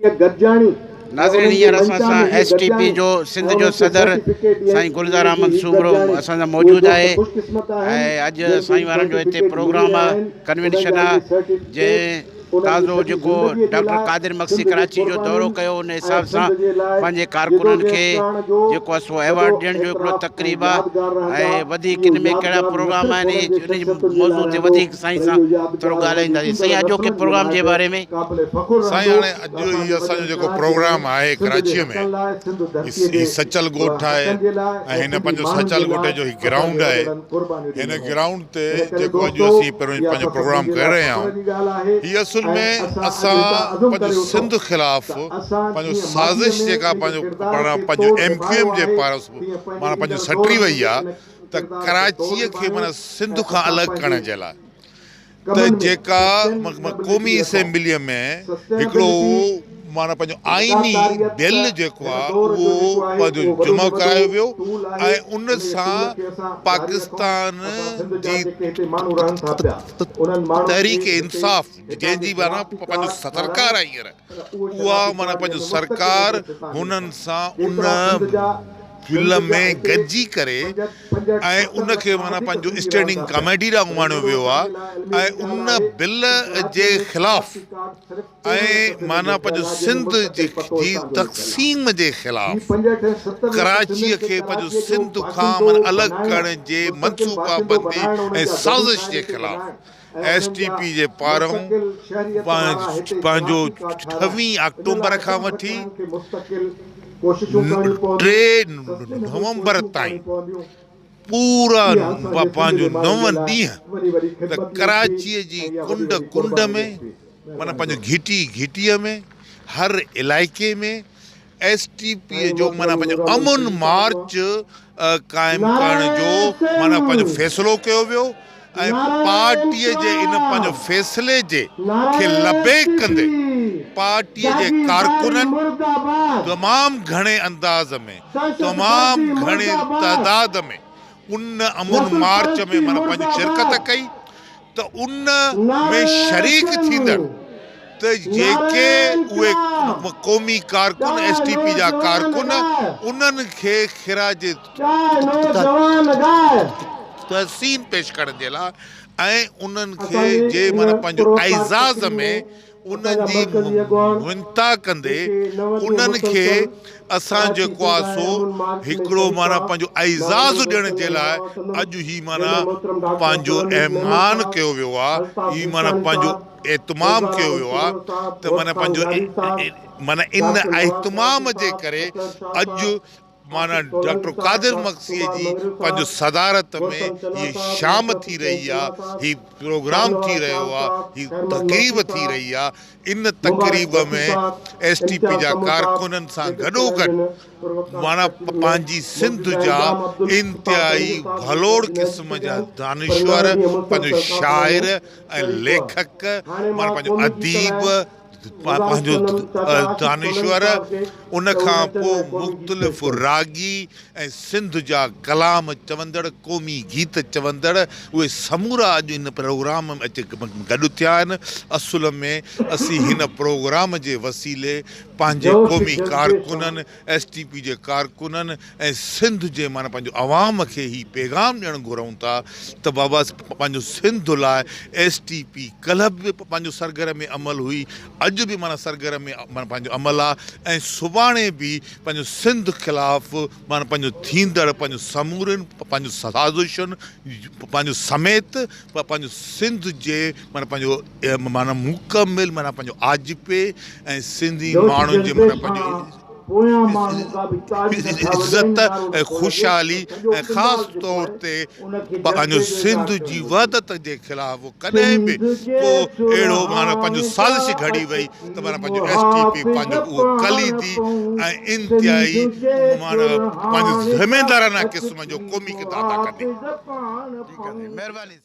नाज़रीन हींअर असां STP जो सिंध जो सदर साईं गुलज़ार अहमद सूमरो असांजा मौजूदु आहे ऐं अॼु साईं वारनि जो हिते प्रोग्राम आहे, कन्वेंशन आहे जंहिं ताज़ो जेको डॉक्टर कादिर मक्सी कराची जो दौरो कयो उन हिसाब सां पंहिंजे कारकुननि खे जेको आहे सो एवॉर्ड ॾियण जो हिकिड़ो तक़रीब आहे ऐं वधीक इन में कहिड़ा प्रोग्राम आहिनि उन जी मौज़ू ते वधीक साईं सां थोरो ॻाल्हाईंदासीं। साईं अॼोके प्रोग्राम जे बारे में साईं हाणे अॼु इहो असांजो जेको प्रोग्राम आहे कराचीअ में ही सचल ॻोठ आहे ऐं हिन पंहिंजो सचल ॻोठ जो ही ग्राउंड आहे। हिन ग्राउंड ते जेको अॼु असीं पंहिंजो प्रोग्राम करे रहिया आहियूं हीअ असुल में असां पंहिंजो सिंध ख़िलाफ़ पंहिंजो साज़िश जेका पंहिंजो MQM जे पारां माना पंहिंजो सटी वई आहे त कराचीअ खे माना सिंध खां अलॻि करण जे लाइ त जेका क़ौमी असेंबलीअ में हिकिड़ो माना पंहिंजो आइनी बिल जेको आहे उहो पंहिंजो जमा करायो वियो ऐं उन सां पाकिस्तान जी तहरीक इंसाफ़ जंहिंजी माना पंहिंजो सरकार आहे हींअर उहा माना पंहिंजो सरकार हुननि सां उन फिल्म में गॾिजी करे ऐं उनखे माना पंहिंजो स्टैंडिंग कमेटी ॾांहुं आणियो वियो आहे ऐं उन बिल जे ख़िलाफ़ ऐं माना पंहिंजो सिंध जी तक़सीम जे ख़िलाफ़ कराचीअ खे पंहिंजो सिंध खां माना अलॻि करण जे मनसूबाबंदी ऐं साज़िश जे ख़िलाफ़ STP जे पारां पंहिंजो 28 अक्टूबर खां वठी 3 नवंबर ताईं पूरा पंहिंजो 9 ॾींहं त कराचीअ जी कुंड में माना पंहिंजो घिटीअ में हर इलाइक़े में STP जो माना पंहिंजो अमन मार्च क़ाइमु करण जो माना पंहिंजो फ़ैसिलो कयो वियो ऐं पार्टीअ जे इन पंहिंजो फ़ैसिले जे खे लबे कंदे पार्टीअ जे कारकुननि तमामु घणे अंदाज़ में तमामु घणे तइदाद में उन अमन मार्च में माना पंहिंजी शिरकत कई त उन में शरीक थींदड़ त जेके उहे क़ौमी कारकुन STP जा कारकुन उन्हनि खे ख़िराज तहसीन पेश करण जे लाइ ऐं उन्हनि खे जे माना पंहिंजो एज़ाज़ में उन्हनि जी मुंता कंदे उन्हनि खे असां जेको आहे सो हिकिड़ो माना पंहिंजो एज़ाज़ ॾियण जे लाइ अॼु ही माना पंहिंजो ऐमान कयो वियो आहे ही माना पंहिंजो एतमाम कयो वियो आहे त माना पंहिंजो माना इन एतमाम जे करे अॼु माना डॉक्टर कादिर मक्सीअ जी पंहिंजो सदारत में हीअ शाम थी रही आहे, हीअ प्रोग्राम थी रहियो आहे, हीअ तक़रीब थी रही आहे। इन तक़रीब में STP जा कारकुननि सां गॾोगॾु माना पंहिंजी सिंध जा इंतिहाई भलोड़ क़िस्म जा दानिश्वर पंहिंजो शाइर ऐं लेखक माना पंहिंजो अदीब पंहिंजो दानिश्वर उन खां पोइ मुख़्तलिफ़ रागी ऐं सिंध जा कलाम चवंदड़ क़ौमी गीत चवंदड़ उहे समूरा अॼु इन प्रोग्राम में अची गॾु थिया आहिनि। असुल में असीं हिन प्रोग्राम जे वसीले पंहिंजे क़ौमी कारकुननि STP जे कारकुननि ऐं सिंध जे माना पंहिंजो अवाम खे ही पैगाम ॾियणु घुरूं था त बाबा पंहिंजो सिंध लाइ STP कल्ह बि पंहिंजो सरगर्मी अमल हुई, अॼु बि माना सरगर्मी माना पंहिंजो अमल आहे ऐं सुभाणे बि पंहिंजो सिंध ख़िलाफ़ माना पंहिंजो थींदड़ पंहिंजो समूरनि पंहिंजो साज़िशुनि पंहिंजो समेत पंहिंजो सिंध जे माना पंहिंजो माना मुकमिल माना पंहिंजो आजिपे ऐं सिंधी माण्हुनि जे माना पंहिंजो इज़त ऐं ख़ुशहाली ऐं ख़ासि तौर ते पंहिंजो सिंध जी वहदत जे ख़िलाफ़ कॾहिं बि को अहिड़ो माना पंहिंजो साज़िश घड़ी वई त माना पंहिंजो STP पंहिंजो उहो कलीदी ऐं इंतिहाई माना पंहिंजो ज़िमेदाराना क़िस्म जो क़ौमी क़िदा था कनि। महिरबानी।